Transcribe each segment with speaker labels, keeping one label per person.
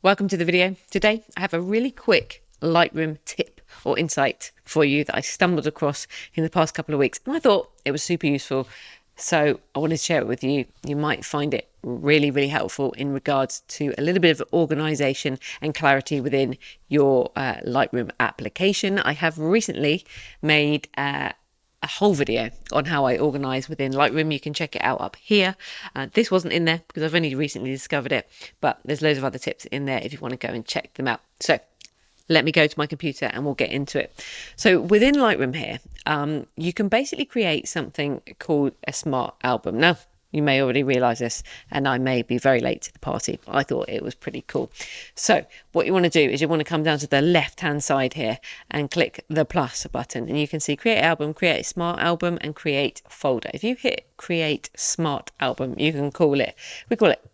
Speaker 1: Welcome to the video. Today I have a really quick Lightroom tip or insight for you that I stumbled across in the past couple of weeks, and I thought it was super useful, so I wanted to share it with you. You might find it really helpful in regards to a little bit of organization and clarity within your Lightroom application. I have recently made a whole video on how I organize within Lightroom. You can check it out up here. This wasn't in there because I've only recently discovered it, but there's loads of other tips in there if you want to go and check them out. So let me go to my computer and we'll get into it. So within Lightroom here, you can basically create something called a smart album. Now, you may already realize this, and I may be very late to the party. I thought it was pretty cool. So what you want to do is you want to come down to the left-hand side here and click the plus button, and you can see create album, create smart album, and create folder. If you hit create smart album, you can call it,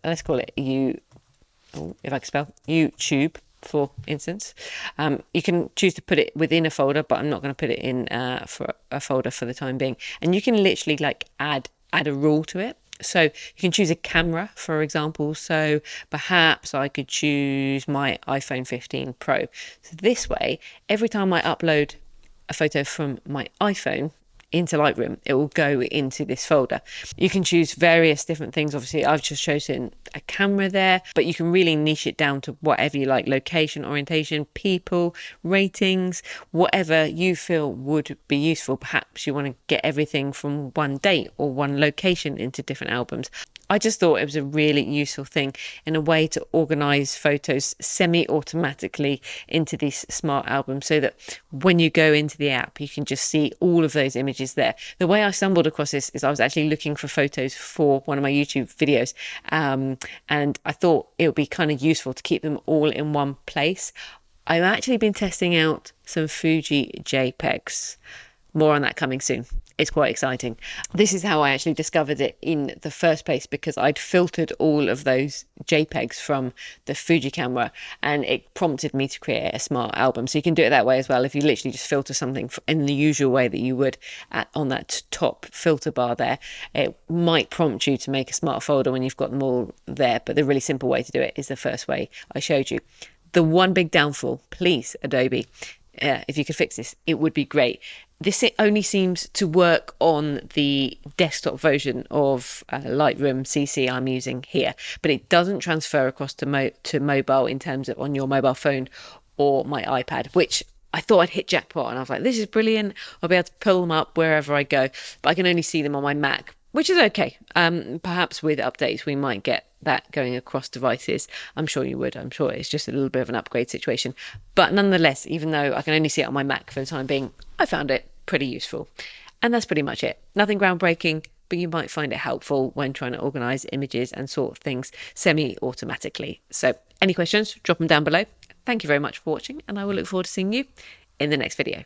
Speaker 1: let's call it if I can spell, YouTube, for instance. You can choose to put it within a folder, but I'm not going to put it in for a folder for the time being. And you can literally like add a rule to it. So you can choose a camera, for example. So perhaps I could choose my iPhone 15 Pro. So this way, every time I upload a photo from my iPhone into Lightroom, it will go into this folder. You can choose various different things. Obviously, I've just chosen a camera there, but you can really niche it down to whatever you like: location, orientation, people, ratings, whatever you feel would be useful. Perhaps you want to get everything from one date or one location into different albums. I just thought it was a really useful thing in a way to organize photos semi-automatically into these smart albums, so that when you go into the app, you can just see all of those images there. The way I stumbled across this is I was actually looking for photos for one of my YouTube videos, and I thought it would be kind of useful to keep them all in one place. I've actually been testing out some Fuji JPEGs. More on that coming soon. It's quite exciting. This is how I actually discovered it in the first place, because I'd filtered all of those JPEGs from the Fuji camera, and it prompted me to create a smart album. So you can do it that way as well. If you literally just filter something in the usual way that you would on that top filter bar there, it might prompt you to make a smart folder when you've got them all there. But the really simple way to do it is the first way I showed you. The one big downfall, please, Adobe, if you could fix this, it would be great. This only seems to work on the desktop version of Lightroom CC I'm using here, but it doesn't transfer across to mobile in terms of on your mobile phone or my iPad, which I thought I'd hit jackpot, and I was like, this is brilliant. I'll be able to pull them up wherever I go, but I can only see them on my Mac, which is okay. Perhaps with updates, we might get that going across devices. I'm sure you would. I'm sure it's just a little bit of an upgrade situation. But nonetheless, even though I can only see it on my Mac for the time being, I found it pretty useful. And that's pretty much it. Nothing groundbreaking, but you might find it helpful when trying to organize images and sort things semi-automatically. So any questions, drop them down below. Thank you very much for watching, and I will look forward to seeing you in the next video.